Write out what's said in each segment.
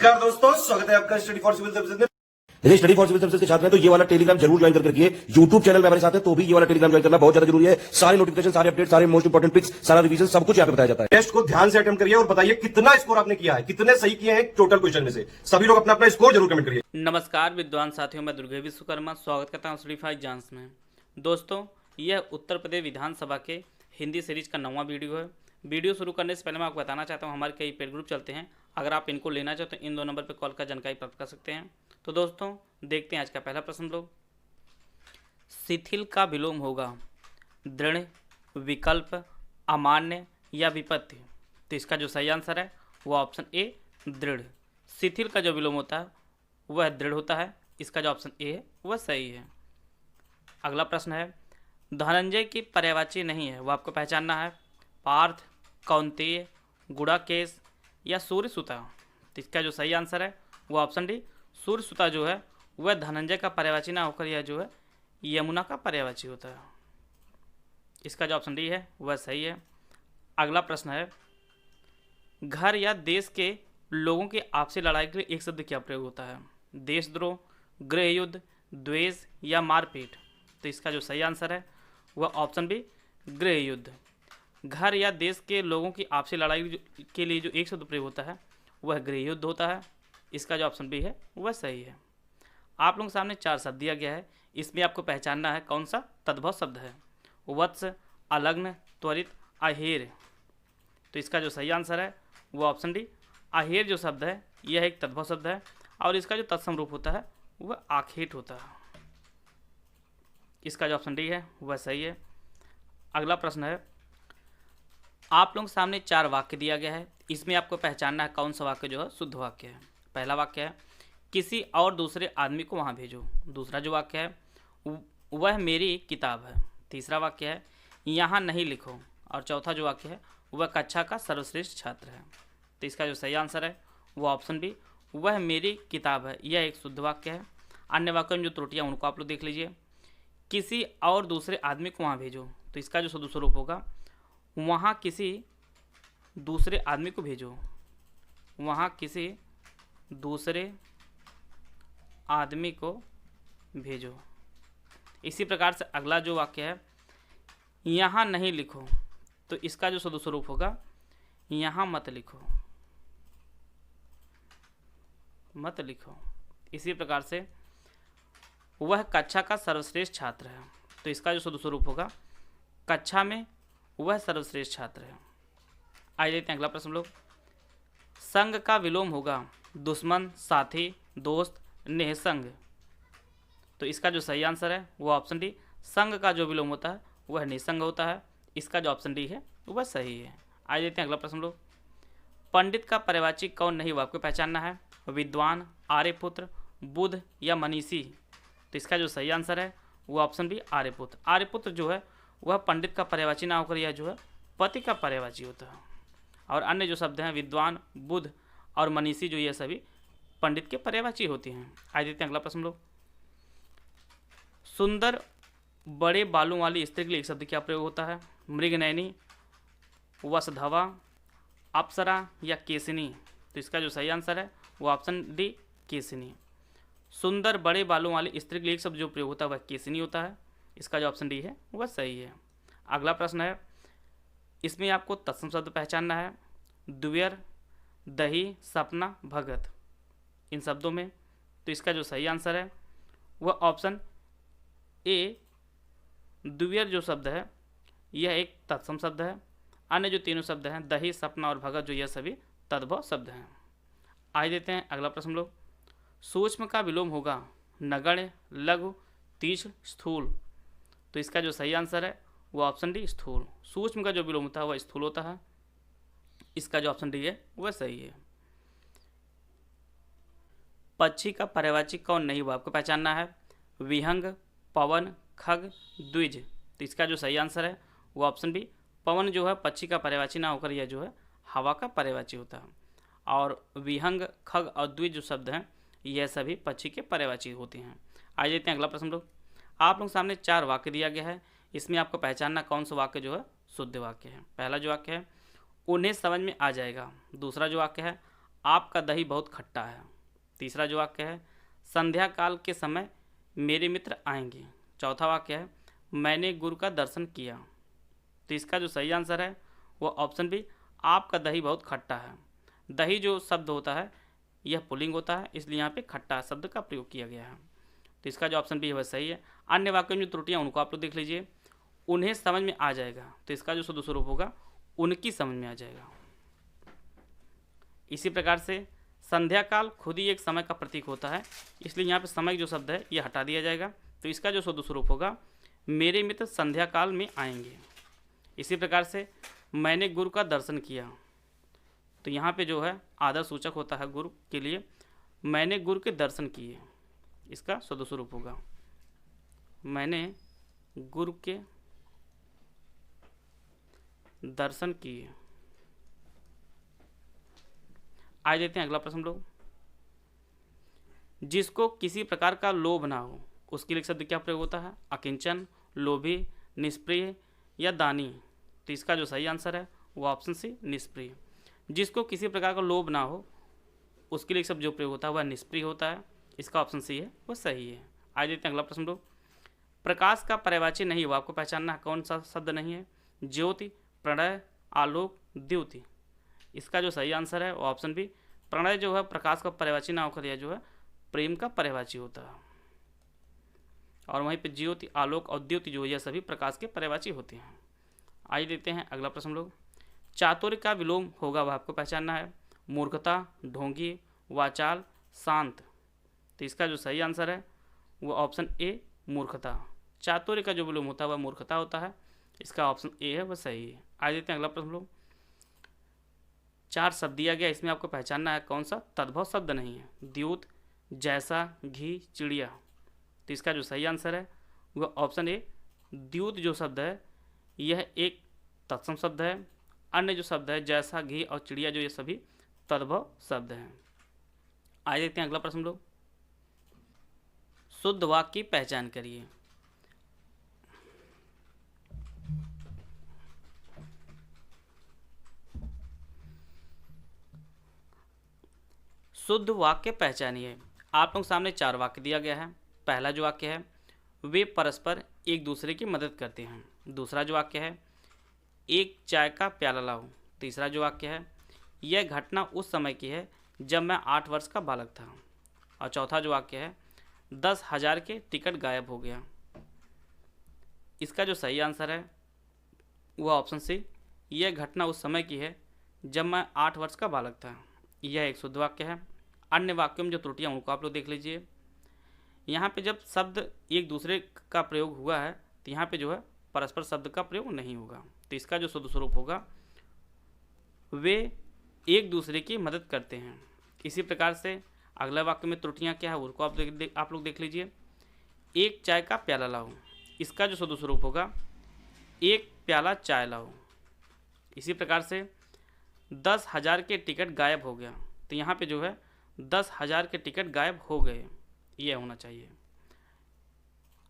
नमस्कार दोस्तों, स्वागत है आपका स्टडी फॉर सिविल सर्विसेज में। यदि स्टडी फॉर सिविल सर्विसेज के छात्र हैं तो ये वाला टेलीग्राम जरूर ज्वाइन करके रखिए। यूट्यूब चैनल में हमारे साथ है तो भी ये वाला टेलीग्राम ज्वाइन करना बहुत ज्यादा जरूरी है। सारे नोटिफिकेशन, सारे अपडेट, सारे मोस्ट इंपोर्टेंट पिक्स, सारा रिवीजन सब कुछ यहाँ पे बताया जाता है। टेस्ट को ध्यान से अटेम्प्ट करिए और बताइए कितना स्कोर आपने किया है, कितने सही किए हैं टोटल क्वेश्चन में से। सभी लोग अपना अपना स्कोर जरूर कमेंट करिए। नमस्कार विद्वान साथियों, मैं दुर्गे विश्वकर्मा स्वागत करता हूँ स्टडी एग्जाम्स में। दोस्तों, यह उत्तर प्रदेश विधानसभा के हिंदी सीरीज का 9वां वीडियो है। वीडियो शुरू करने से पहले मैं आपको बताना चाहता हूँ हमारे कई पेड ग्रुप चलते हैं। अगर आप इनको लेना चाहते हो तो इन 2 नंबर पर कॉल कर जानकारी प्राप्त कर सकते हैं। तो दोस्तों देखते हैं आज का पहला प्रश्न लोग। शिथिल का विलोम होगा दृढ़, विकल्प, अमान्य या विपत्ति। तो इसका जो सही आंसर है वो ऑप्शन ए दृढ़। शिथिल का जो विलोम होता है वह दृढ़ होता है। इसका जो ऑप्शन ए है वह सही है। अगला प्रश्न है धनंजय की पर्यायवाची नहीं है, वह आपको पहचानना है। पार्थ, कौंतेय, गुड़ाकेश या सूर्यसुता। तो इसका जो सही आंसर है वो ऑप्शन डी सूर्यसुता जो है वह धनंजय का पर्यायवाची ना होकर यह जो है यमुना का पर्यायवाची होता है। इसका जो ऑप्शन डी है वह सही है। अगला प्रश्न है घर या देश के लोगों की आपसी लड़ाई के लिए एक शब्द क्या प्रयोग होता है। देशद्रोह, गृह युद्ध, द्वेष या मारपीट। तो इसका जो सही आंसर है वह ऑप्शन बी गृह युद्ध। घर या देश के लोगों की आपसी लड़ाई के लिए जो एक शब्द प्रयोग होता है वह गृह युद्ध होता है। इसका जो ऑप्शन बी है वह सही है। आप लोगों के सामने 4 शब्द दिया गया है, इसमें आपको पहचानना है कौन सा तद्भव शब्द है। वत्स, अलग्न, त्वरित, आहेर। तो इसका जो सही आंसर है वो ऑप्शन डी आहेर जो शब्द है यह एक तद्भव शब्द है और इसका जो तत्सम रूप होता है वह आखेट होता है। इसका जो ऑप्शन डी है वह सही है। अगला प्रश्न है आप लोगों के सामने 4 वाक्य दिया गया है, इसमें आपको पहचानना है कौन सा वाक्य जो है शुद्ध वाक्य है। पहला वाक्य है किसी और दूसरे आदमी को वहाँ भेजो। दूसरा जो वाक्य है वह मेरी किताब है। तीसरा वाक्य है यहाँ नहीं लिखो। और चौथा जो वाक्य है वह कक्षा का सर्वश्रेष्ठ छात्र है। तो इसका जो सही आंसर है वो ऑप्शन बी वह मेरी किताब है, यह एक शुद्ध वाक्य है। अन्य वाक्यों में जो त्रुटियाँ उनको आप लोग देख लीजिए। किसी और दूसरे आदमी को वहाँ भेजो। तो इसका जो शुद्ध स्वरूप होगा वहाँ किसी दूसरे आदमी को भेजो। वहाँ किसी दूसरे आदमी को भेजो। इसी प्रकार से अगला जो वाक्य है यहाँ नहीं लिखो। तो इसका जो शुद्ध स्वरूप होगा यहाँ मत लिखो, मत लिखो। इसी प्रकार से वह कक्षा का सर्वश्रेष्ठ छात्र है। तो इसका जो शुद्ध स्वरूप होगा कक्षा में वह सर्वश्रेष्ठ छात्र है। आइए देखते हैं अगला प्रश्न लोग। संग का विलोम होगा दुश्मन, साथी, दोस्त, निःसंग। तो इसका जो सही आंसर है वो ऑप्शन डी संग का जो विलोम होता है वह निःसंग होता है। इसका जो ऑप्शन डी है वह सही है। आइए देखते हैं अगला प्रश्न लोग। पंडित का पर्यायवाची कौन नहीं वह आपको पहचानना है। विद्वान, आर्यपुत्र, बुद्ध या मनीषी। तो इसका जो सही आंसर है वो ऑप्शन बी आर्यपुत्र। आर्यपुत्र जो है वह पंडित का पर्यायवाची ना होकर यह जो है पति का पर्यायवाची होता है। और अन्य जो शब्द हैं विद्वान, बुद्ध और मनीषी जो ये सभी पंडित के पर्यायवाची होती हैं। आइए देखते हैं अगला प्रश्न लोग। सुंदर बड़े बालों वाली स्त्री के लिए एक शब्द क्या प्रयोग होता है। मृगनयनी, वसुधवा, अप्सरा या केसिनी। तो इसका जो सही आंसर है वो ऑप्शन डी केसिनी। सुंदर बड़े बालों वाली स्त्री के लिए एक शब्द जो प्रयोग होता है वह केसिनी होता है। इसका जो ऑप्शन डी है वह सही है। अगला प्रश्न है इसमें आपको तत्सम शब्द पहचानना है। द्वियर, दही, सपना, भगत। इन शब्दों में तो इसका जो सही आंसर है वह ऑप्शन ए द्वियर जो शब्द है यह एक तत्सम शब्द है। अन्य जो तीनों शब्द हैं दही, सपना और भगत जो यह सभी तद्भव शब्द हैं। आइए देते हैं अगला प्रश्न लोग। सूक्ष्म का विलोम होगा नगण्य, लघु, तीक्ष्ण, स्थूल। तो इसका जो सही आंसर है वो ऑप्शन डी स्थूल। सूक्ष्म का जो विलोम होता है वह स्थूल होता है। इसका जो ऑप्शन डी है वह सही है। पक्षी का पर्यायवाची कौन नहीं वह आपको पहचानना है। विहंग, पवन, खग, द्विज। तो इसका जो सही आंसर है वो ऑप्शन बी पवन जो है पक्षी का पर्यायवाची ना होकर यह जो है हवा का पर्यायवाची होता है। और विहंग, खग और द्विज जो शब्द हैं यह सभी पक्षी के पर्यायवाची होते हैं। आइए देखते हैं अगला प्रश्न लोग। आप लोग सामने 4 वाक्य दिया गया है, इसमें आपको पहचानना कौन सा वाक्य जो है शुद्ध वाक्य है। पहला जो वाक्य है उन्हें समझ में आ जाएगा। दूसरा जो वाक्य है आपका दही बहुत खट्टा है। तीसरा जो वाक्य है, संध्या काल के समय मेरे मित्र आएंगे। चौथा वाक्य है, मैंने गुरु का दर्शन किया। तो इसका जो सही आंसर है वो ऑप्शन बी, आपका दही बहुत खट्टा है। दही जो शब्द होता है यह पुल्लिंग होता है, इसलिए यहाँ पे खट्टा शब्द का प्रयोग किया गया है। तो इसका जो ऑप्शन बी है वह सही है। अन्य वाक्यों में जो त्रुटियाँ उनको आप लोग देख लीजिए। उन्हें समझ में आ जाएगा, तो इसका जो शुद्ध स्वरूप होगा उनकी समझ में आ जाएगा। इसी प्रकार से संध्या काल खुद ही एक समय का प्रतीक होता है, इसलिए यहाँ पे समय जो शब्द है यह हटा दिया जाएगा। तो इसका जो शुद्ध स्वरूप होगा, मेरे मित्र संध्या काल में आएंगे। इसी प्रकार से मैंने गुरु का दर्शन किया, तो यहाँ पे जो है आदर सूचक होता है गुरु के लिए, मैंने गुरु के दर्शन किए। इसका शुद्ध स्वरूप होगा, मैंने गुरु के दर्शन किए। आज देते हैं अगला प्रश्न हम लोग। जिसको किसी प्रकार का लोभ ना हो उसके लिए शब्द क्या प्रयोग होता है? अकिंचन, लोभी, निष्प्रिय या दानी। तो इसका जो सही आंसर है वो ऑप्शन सी, निष्प्रिय। जिसको किसी प्रकार का लोभ ना हो उसके लिए शब्द जो प्रयोग होता है वह निष्प्रिय होता है। इसका ऑप्शन सी है, वो सही है। आज देते हैं अगला प्रश्न लोग। प्रकाश का पर्यायवाची नहीं हो, आपको पहचानना है कौन सा शब्द नहीं है? ज्योति, प्रणय, आलोक, द्युति। इसका जो सही आंसर है वो ऑप्शन बी, प्रणय जो है प्रकाश का पर्यायवाची ना होकर यह जो है प्रेम का पर्यायवाची होता है। और वहीं पे ज्योति, आलोक और द्युति जो है यह सभी प्रकाश के पर्यायवाची होते हैं। आइए देखते हैं अगला प्रश्न लोग। चातुर्य का विलोम होगा वह आपको पहचानना है। मूर्खता, ढोंगी, वाचाल, शांत। तो इसका जो सही आंसर है वो ऑप्शन ए, मूर्खता। चातुर्य का जो विलोम होता है वह मूर्खता होता है। इसका ऑप्शन ए है, वह सही है। आइए देखते हैं अगला प्रश्न लोग। 4 शब्द दिया गया, इसमें आपको पहचानना है कौन सा तद्भव शब्द नहीं है। द्यूत, जैसा, घी, चिड़िया। तो इसका जो सही आंसर है वह ऑप्शन ए, द्यूत जो शब्द है यह एक तत्सम शब्द है। अन्य जो शब्द है जैसा, घी और चिड़िया जो ये सभी तद्भव शब्द हैं। आइए देखते हैं अगला प्रश्न लोग। शुद्ध वाक्य की पहचान करिए। शुद्ध वाक्य पहचानिए। आप लोग सामने 4 वाक्य दिया गया है। पहला जो वाक्य है, वे परस्पर एक दूसरे की मदद करते हैं। दूसरा जो वाक्य है, एक चाय का प्याला लाओ। तीसरा जो वाक्य है, यह घटना उस समय की है जब मैं 8 वर्ष का बालक था। और चौथा जो वाक्य है, 10,000 के टिकट गायब हो गया। इसका जो सही आंसर है वह ऑप्शन सी, यह घटना उस समय की है जब मैं 8 वर्ष का बालक था। यह एक शुद्ध वाक्य है। अन्य वाक्यों में जो त्रुटियाँ उनको आप लोग देख लीजिए। यहाँ पे जब शब्द एक दूसरे का प्रयोग हुआ है तो यहाँ पे जो है परस्पर शब्द का प्रयोग नहीं होगा। तो इसका जो शुद्ध स्वरूप होगा, वे एक दूसरे की मदद करते हैं। इसी प्रकार से अगला वाक्य में त्रुटियाँ क्या है उसको आप लोग देख लीजिए। एक चाय का प्याला लाओ। इसका जो शुद्ध स्वरूप होगा, एक प्याला चाय लाओ। इसी प्रकार से 10,000 के टिकट गायब हो गया। तो यहाँ पे जो है 10,000 के टिकट गायब हो गए, यह होना चाहिए।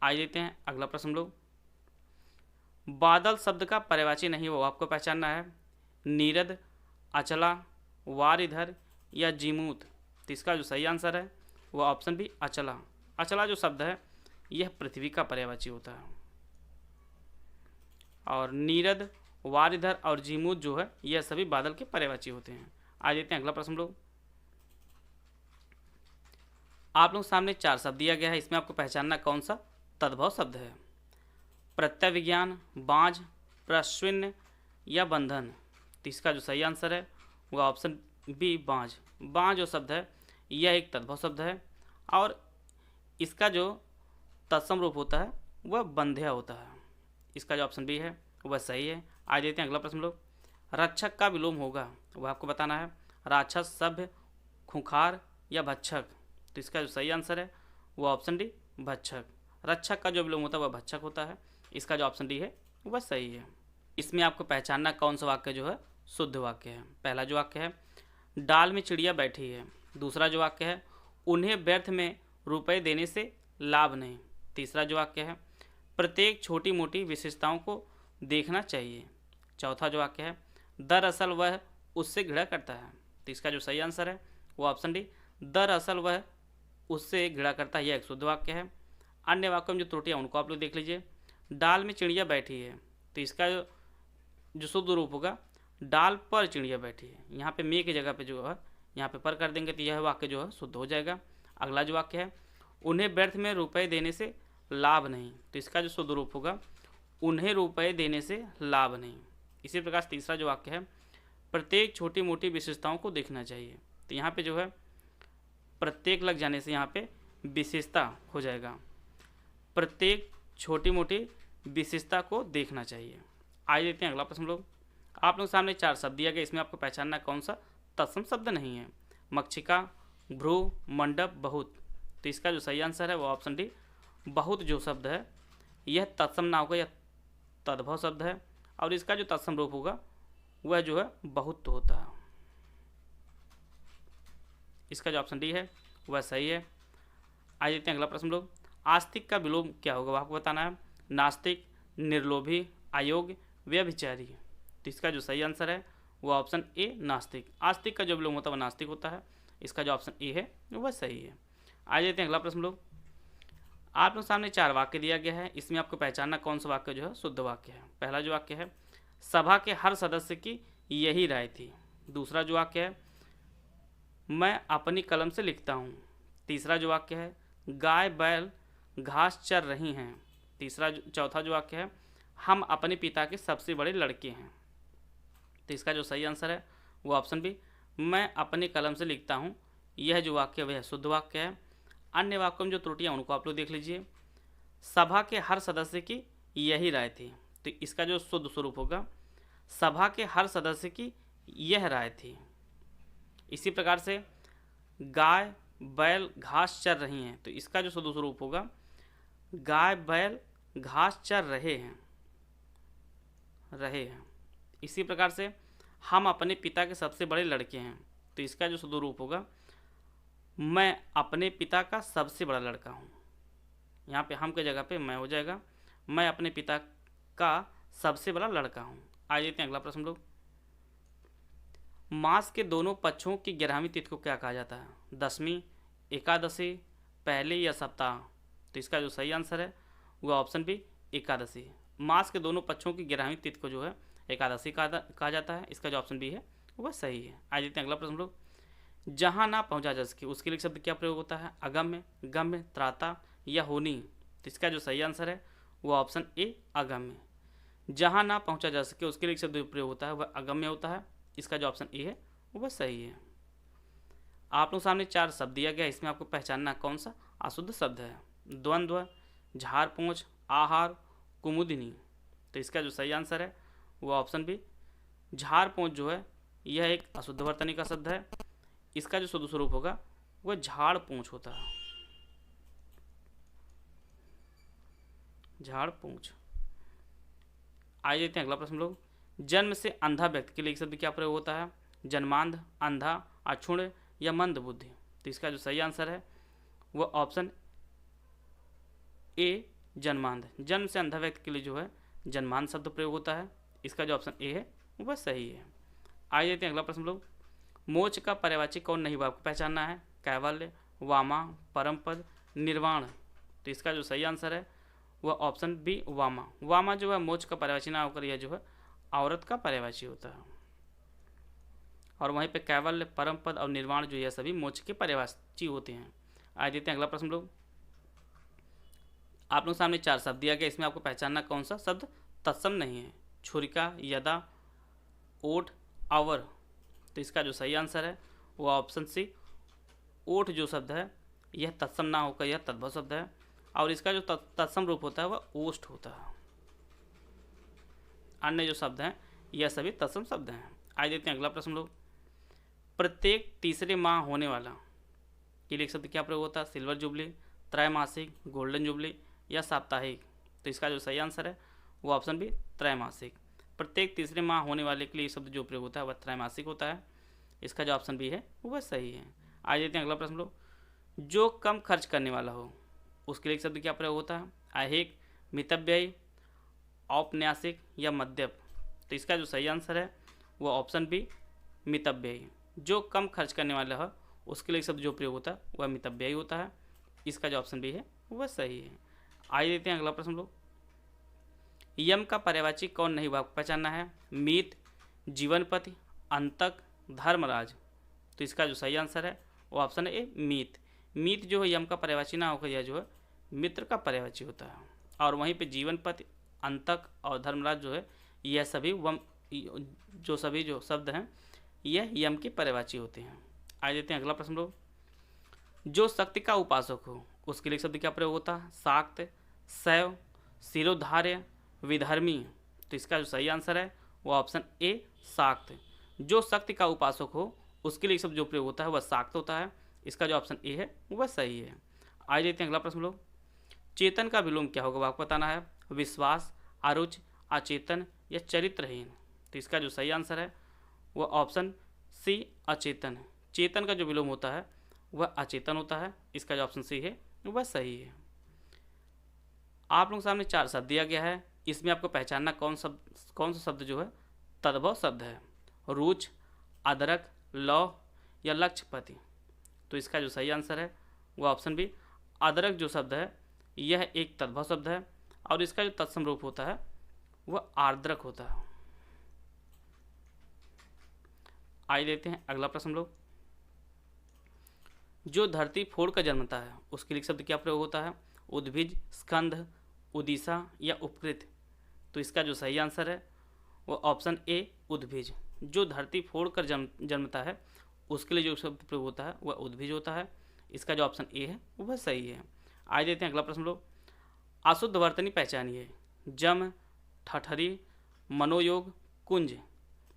आइए देखते हैं अगला प्रश्न हम लोग। बादल शब्द का पर्यायवाची नहीं हो, आपको पहचानना है। नीरद, अचला, वारिधर या जीमूत। तो इसका जो सही आंसर है वह ऑप्शन बी, अचला। अचला जो शब्द है यह पृथ्वी का पर्यायवाची होता है। और नीरद, वारिधर और जीमूत जो है यह सभी बादल के पर्यायवाची होते हैं। आ जाते हैं अगला प्रश्न लोग। आप लोग सामने 4 शब्द दिया गया है, इसमें आपको पहचानना कौन सा तद्भव शब्द है। प्रत्यय विज्ञान, बाँझ, प्रश्विन्य या बंधन। तो इसका जो सही आंसर है वह ऑप्शन बी, बाँझ। बाँझ जो शब्द है यह एक तद्भव शब्द है और इसका जो तत्सम रूप होता है वह बंध्या होता है। इसका जो ऑप्शन बी है वह सही है। आज देते हैं अगला प्रश्न लोग। रक्षक का विलोम होगा वह आपको बताना है। राक्षस, सभ्य, खुंखार या भक्षक। तो इसका जो सही आंसर है वह ऑप्शन डी, भक्षक। रक्षक का जो विलोम होता है वह भक्षक होता है। इसका जो ऑप्शन डी है वह सही है। इसमें आपको पहचानना कौन सा वाक्य जो है शुद्ध वाक्य है। पहला जो वाक्य है, डाल में चिड़िया बैठी है। दूसरा जो वाक्य है, उन्हें व्यर्थ में रुपए देने से लाभ नहीं। तीसरा जो वाक्य है, प्रत्येक छोटी मोटी विशेषताओं को देखना चाहिए। चौथा जो वाक्य है, दरअसल वह उससे घृणा करता है। तो इसका जो सही आंसर है वो ऑप्शन डी, दरअसल वह उससे घृणा करता है, यह एक शुद्ध वाक्य है। अन्य वाक्यों में जो त्रुटियाँ उनको आप लोग देख लीजिए। डाल में चिड़िया बैठी है, तो इसका जो शुद्ध रूप होगा डाल पर चिड़िया बैठी है। यहाँ पे मे की जगह पे जो है यहाँ पे पर कर देंगे तो यह वाक्य जो है शुद्ध हो जाएगा। अगला जो वाक्य है, उन्हें व्यर्थ में रुपए देने से लाभ नहीं, तो इसका जो शुद्ध रूप होगा उन्हें रुपए देने से लाभ नहीं। इसी प्रकार तीसरा जो वाक्य है, प्रत्येक छोटी मोटी विशेषताओं को देखना चाहिए, तो यहाँ पे जो है प्रत्येक लग जाने से यहाँ पे विशेषता हो जाएगा, प्रत्येक छोटी मोटी विशेषता को देखना चाहिए। आइए देखते हैं अगला प्रश्न लोग। आप लोग सामने 4 शब्द दिया गया, इसमें आपको पहचानना कौन सा तत्सम शब्द नहीं है। मक्षिका, भ्रू, मंडप, बहुत, तो इसका जो सही आंसर है वो ऑप्शन डी, बहुत जो शब्द है यह तत्सम ना होगा, यह तद्भव शब्द है और इसका जो तत्सम रूप होगा वह जो है बहुत होता है। इसका जो ऑप्शन डी है वह सही है। आइए देखते हैं अगला प्रश्न लोग। आस्तिक का विलोम क्या होगा, वह आपको बताना है। नास्तिक, निर्लोभी, अयोग्य, व्यभिचारी, तो इसका जो सही आंसर है वो ऑप्शन ए, नास्तिक। आस्तिक का जो विलोम होता है वह नास्तिक होता है, इसका जो ऑप्शन ए है वह सही है। आइए देखते हैं अगला प्रश्न लोग। आप लोग सामने 4 वाक्य दिया गया है, इसमें आपको पहचानना कौन सा वाक्य जो है शुद्ध वाक्य है। पहला जो वाक्य है, सभा के हर सदस्य की यही राय थी। दूसरा जो वाक्य है, मैं अपनी कलम से लिखता हूँ। तीसरा जो वाक्य है, गाय बैल घास चर रही हैं। चौथा जो वाक्य है, हम अपने पिता के सबसे बड़े लड़के हैं। तो इसका जो सही आंसर है वो ऑप्शन बी, मैं अपनी कलम से लिखता हूँ, यह जो वाक्य वह शुद्ध वाक्य है। अन्य वाक्यों में जो त्रुटियाँ उनको आप लोग देख लीजिए। सभा के हर सदस्य की यही राय थी, तो इसका जो शुद्ध स्वरूप होगा सभा के हर सदस्य की यह राय थी। इसी प्रकार से गाय बैल घास चर रही हैं, तो इसका जो शुद्ध स्वरूप होगा गाय बैल घास चर रहे हैं। इसी प्रकार से हम अपने पिता के सबसे बड़े लड़के हैं, तो इसका जो शुद्ध रूप होगा मैं अपने पिता का सबसे बड़ा लड़का हूँ। यहाँ पे हम की जगह पे मैं हो जाएगा, मैं अपने पिता का सबसे बड़ा लड़का हूँ। आइए देखते हैं अगला प्रश्न लोग। मास के दोनों पक्षों की 11वीं तिथि को क्या कहा जाता है? 10वीं, एकादशी, पहली या सप्ताह? तो इसका जो सही आंसर है वह ऑप्शन बी, एकादशी। मास के दोनों पक्षों की 11वीं तिथि को जो है एकादशी कहा जाता है, इसका जो ऑप्शन बी है वह सही है। आइए देखते हैं अगला प्रश्न लोग। जहाँ ना पहुँचा जा सके उसके लिए शब्द क्या प्रयोग होता है? अगम्य, गम्य, त्राता या होनी? तो इसका जो सही आंसर है वह ऑप्शन ए, अगम्य। जहाँ ना पहुँचा जा सके उसके लिए शब्द प्रयोग होता है वह अगम्य होता है, इसका जो ऑप्शन ए है वह सही है। आप लोग सामने 4 शब्द दिया गया, इसमें आपको पहचानना कौन सा अशुद्ध शब्द है। द्वंद्व, झाड़ पोंछ, आहार, कुमुदिनी। तो इसका जो सही आंसर है वह ऑप्शन बी, झाड़ पोंछ जो है यह एक अशुद्ध वर्तनी का शब्द है, इसका जो शुद्ध स्वरूप होगा वह झाड़ पोंछ होता है। झाड़ पोंछ। आइए देखते हैं अगला प्रश्न लोग। जन्म से अंधा व्यक्ति के लिए एक शब्द क्या प्रयोग होता है? जन्मांध, अंधा, अक्षुण्ण या मंद बुद्धि? तो इसका जो सही आंसर है वह ऑप्शन ए, जन्मांध। जन्म से अंधा व्यक्ति के लिए जो है जन्मांध शब्द प्रयोग होता है, इसका जो ऑप्शन ए है वह सही है। आइए देखते हैं अगला प्रश्न लोग। मोक्ष का पर्यायवाची कौन नहीं हुआ, आपको पहचानना है। कैवल्य, वामा, परमपद, निर्वाण? तो इसका जो सही आंसर है वह ऑप्शन बी, वामा। वामा जो है मोक्ष का पर्यायवाची ना होकर यह जो है औरत का पर्यायवाची होता है, और वहीं पे कैवल्य, परमपद और निर्वाण जो यह सभी मोक्ष के पर्यायवाची होते हैं। आइए देखते हैं अगला प्रश्न लोग। आप लोग सामने 4 शब्द दिया गया, इसमें आपको पहचानना कौन सा शब्द तत्सम नहीं है। छुरिका, यदा, ओठ, अवर? तो इसका जो सही आंसर है वह ऑप्शन सी, ओठ जो शब्द है यह तत्सम ना होकर यह तद्भव शब्द है, और इसका जो तत्सम रूप होता है वह ओष्ठ होता है। अन्य जो शब्द हैं यह सभी तत्सम शब्द हैं। आइए देखते हैं अगला प्रश्न लोग। प्रत्येक तीसरे माह होने वाला के लिए शब्द क्या प्रयोग होता है? सिल्वर जुबली, त्रैमासिक, गोल्डन जुबली या साप्ताहिक? तो इसका जो सही आंसर है वो ऑप्शन बी, त्रैमासिक। प्रत्येक तीसरे माह होने वाले के लिए शब्द जो प्रयोग होता है वह त्रैमासिक होता है, इसका जो ऑप्शन बी है वह सही है। आइए देखते हैं अगला प्रश्न लोग। जो कम खर्च करने वाला हो उसके लिए शब्द क्या प्रयोग होता है? ऐहिक, मितव्ययी, औपन्यासिक या मद्यप? तो इसका जो सही आंसर है वह ऑप्शन बी, मितव्ययी। जो कम खर्च करने वाला है उसके लिए शब्द जो प्रयोग होता है वह मितव्ययी होता है। इसका जो ऑप्शन बी है वह सही है। आइए देखते हैं अगला प्रश्न लोग। यम का पर्यायवाची कौन नहीं हुआ, पहचानना है। मीत, जीवनपति, अंतक, धर्मराज। तो इसका जो सही आंसर है वो ऑप्शन है ए, मीत। मीत जो है यम का पर्यायवाची ना होकर यह जो है मित्र का पर्यायवाची होता है। और वहीं पे जीवनपति, अंतक और धर्मराज जो है यह सभी सभी जो शब्द हैं यह यम के पर्यायवाची होते हैं। आइए देते हैं अगला प्रश्न लोग। जो शक्ति का उपासक हो उसके लिए शब्द क्या प्रयोग होता है। शाक्त, शैव, शिरोधार्य, विधर्मी। तो इसका जो सही आंसर है वो ऑप्शन ए, शाक्त। जो शक्ति का उपासक हो उसके लिए शब्द जो प्रयोग होता है वह शाक्त होता है। इसका जो ऑप्शन ए है वह सही है। आइए देखते हैं अगला प्रश्न लोग। चेतन का विलोम क्या होगा, आपको बताना है। विश्वास, अरुच, अचेतन या चरित्रहीन। तो इसका जो सही आंसर है वह ऑप्शन सी, अचेतन है। चेतन का जो विलोम होता है वह अचेतन होता है। इसका जो ऑप्शन सी है वह सही है। आप लोगों के सामने 4 शब्द दिया गया है, इसमें आपको पहचानना कौन सा शब्द जो है तद्भव शब्द है। रुच, अदरक, लौह या लक्ष्यपति। तो इसका जो सही आंसर है वह ऑप्शन बी, अदरक जो शब्द है यह एक तद्भव शब्द है और इसका जो तत्सम रूप होता है वह आर्द्रक होता है। आइए देखते हैं अगला प्रश्न लोग। जो धरती फोड़ कर जन्मता है उसके लिए शब्द क्या प्रयोग होता है। उद्भिज, स्कंध, उदिशा या उपकृत। तो इसका जो सही आंसर है वो ऑप्शन ए, उद्भिज। जो धरती फोड़ कर जन्मता है उसके लिए जो शब्द प्रयोग होता है वह उद्भिज होता है। इसका जो ऑप्शन ए है वह सही है। आइए देते हैं अगला प्रश्न लोग। अशुद्ध वर्तनी पहचानिए। जम, ठठरी, मनोयोग, कुंज।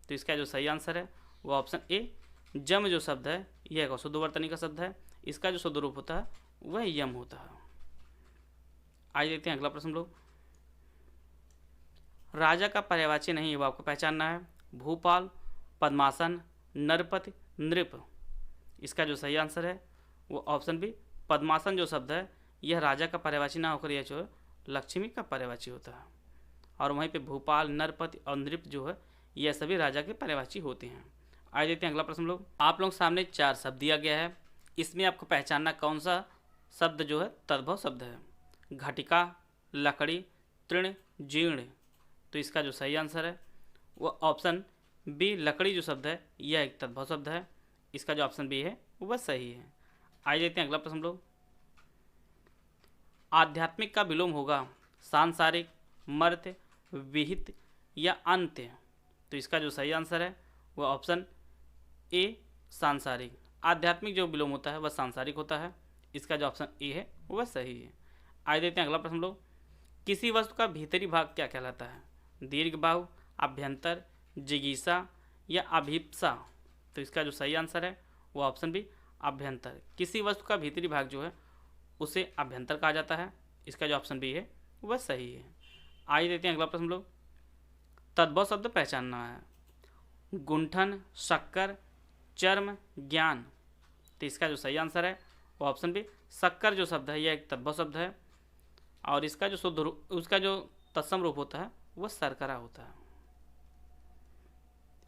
तो इसका जो सही आंसर है वह ऑप्शन ए, जम जो शब्द है यह एक अशुद्ध वर्तनी का शब्द है। इसका जो शुद्ध रूप होता है वह यम होता है। आइए देखते हैं अगला प्रश्न लोग। राजा का पर्यायवाची नहीं है वो आपको पहचानना है। भूपाल, पद्मासन, नरपति, नृप। इसका जो सही आंसर है वो ऑप्शन बी, पद्मासन जो शब्द है यह राजा का पर्यायवाची ना होकर यह जो है लक्ष्मी का पर्यायवाची होता है। और वहीं पे भूपाल, नरपति और नृप जो है यह सभी राजा के पर्यायवाची होते हैं। आइए देखते हैं अगला प्रश्न लोग। आप लोग सामने 4 शब्द दिया गया है, इसमें आपको पहचानना कौन सा शब्द जो है तद्भव शब्द है। घटिका, लकड़ी, तृण, जीर्ण। तो इसका जो सही आंसर है वो ऑप्शन बी, लकड़ी जो शब्द है यह एक तद्भव शब्द है। इसका जो ऑप्शन बी है वह सही है। आइए देखते हैं अगला प्रश्न लोग। आध्यात्मिक का विलोम होगा सांसारिक, मर्त्य, विहित या अंत्य। तो इसका जो सही आंसर है वह ऑप्शन ए, सांसारिक। आध्यात्मिक जो विलोम होता है वह सांसारिक होता है। इसका जो ऑप्शन ए है वह सही है। आइए देखते हैं अगला प्रश्न लोग। किसी वस्तु का भीतरी भाग क्या कहलाता है। दीर्घ बाहु, अभ्यंतर, जिगीसा या अभिप्सा। तो इसका जो सही आंसर है वो ऑप्शन बी, अभ्यंतर। किसी वस्तु का भीतरी भाग जो है उसे अभ्यंतर कहा जाता है। इसका जो ऑप्शन बी है वह सही है। आइए देखते हैं अगला प्रश्न लोग। तद्भव शब्द पहचानना है। गुंठन, शक्कर, चर्म, ज्ञान। तो इसका जो सही आंसर है वो ऑप्शन बी, शक्कर जो शब्द है यह एक तद्भव शब्द है और इसका जो शुद्ध रूप, उसका जो तत्सम रूप होता है वह शर्करा होता है।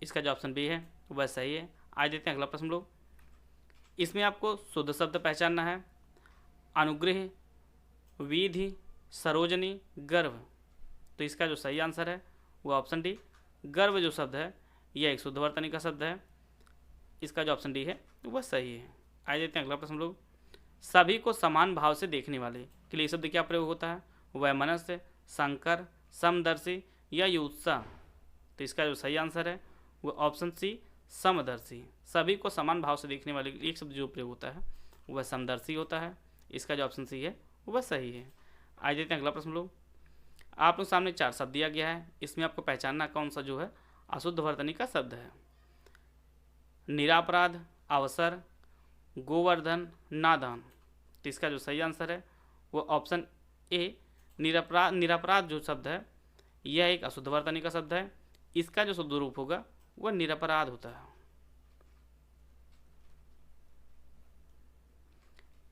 इसका जो ऑप्शन बी है वह सही है। आज देखते हैं अगला प्रश्न लोग। इसमें आपको शुद्ध शब्द पहचानना है। अनुग्रह, विधि, सरोजनी, गर्भ। तो इसका जो सही आंसर है वो ऑप्शन डी, गर्भ जो शब्द है यह एक शुद्ध वर्तनी का शब्द है। इसका जो ऑप्शन डी है वह सही है। आइए देखते हैं अगला प्रश्न लोग। सभी को समान भाव से देखने वाले के लिए शब्द क्या प्रयोग होता है। वैमनस्य, शंकर, समदर्शी या युत्सा। तो इसका जो सही आंसर है वो ऑप्शन सी, समदर्शी। सभी को समान भाव से देखने वाले एक शब्द जो प्रयोग होता है वह समदर्शी होता है। इसका जो ऑप्शन सी है वह सही है। आइए देखते हैं अगला प्रश्न लोग। आप लोग सामने 4 शब्द दिया गया है, इसमें आपको पहचानना कौन सा जो है अशुद्ध वर्तनी का शब्द है। निरापराध, अवसर, गोवर्धन, नादान। तो इसका जो सही आंसर है वो ऑप्शन ए, निरपराध जो शब्द है यह एक अशुद्ध वर्तनी का शब्द है। इसका जो शुद्ध रूप होगा वह निरपराध होता है।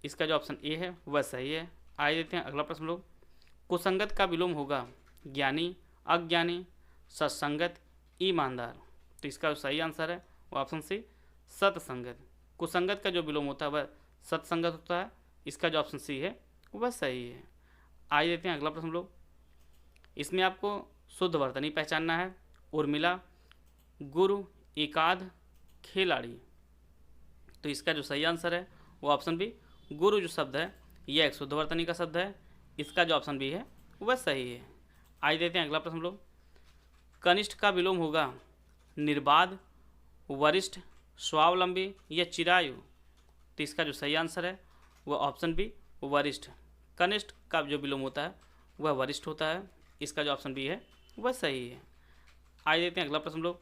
इसका जो ऑप्शन ए है वह सही है। आइए देखते हैं अगला प्रश्न लोग। कुसंगत का विलोम होगा ज्ञानी, अज्ञानी, सत्संगत, ईमानदार। तो इसका जो सही आंसर है वो ऑप्शन सी, सतसंगत। कुसंगत का जो विलोम होता है वह सतसंगत होता है। इसका जो ऑप्शन सी है वह सही है। आइए देते हैं अगला प्रश्न लोग। इसमें आपको शुद्ध वर्तनी पहचानना है। उर्मिला, गुरु, एकाध, खिलाड़ी। तो इसका जो सही आंसर है वो ऑप्शन बी, गुरु जो शब्द है यह एक शुद्ध वर्तनी का शब्द है। इसका जो ऑप्शन बी है वह सही है। आइए देते हैं अगला प्रश्न लोग। कनिष्ठ का विलोम होगा निर्बाध, वरिष्ठ, स्वावलंबी या चिरायु। तो इसका जो सही आंसर है वह ऑप्शन बी, वरिष्ठ। कनिष्ठ का जो विलोम होता है वह वरिष्ठ होता है। इसका जो ऑप्शन बी है वह सही है। आइए देते हैं अगला प्रश्न लोग।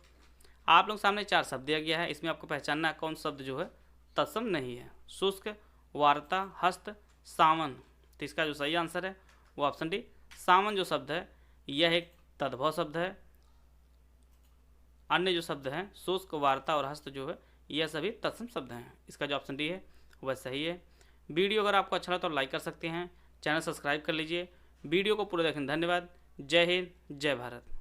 आप लोग सामने 4 शब्द दिया गया है, इसमें आपको पहचानना है कौन शब्द जो है तत्सम नहीं है। शुष्क, वार्ता, हस्त, सावन। तो इसका जो सही आंसर है वो ऑप्शन डी, सावन जो शब्द है यह एक तद्भव शब्द है। अन्य जो शब्द हैं शुष्क, वार्ता और हस्त जो है यह सभी तत्सम शब्द हैं। इसका जो ऑप्शन डी है वह सही है। वीडियो अगर आपको अच्छा लगा तो लाइक कर सकते हैं, चैनल सब्सक्राइब कर लीजिए। वीडियो को पूरा देखने धन्यवाद। जय हिंद, जय भारत।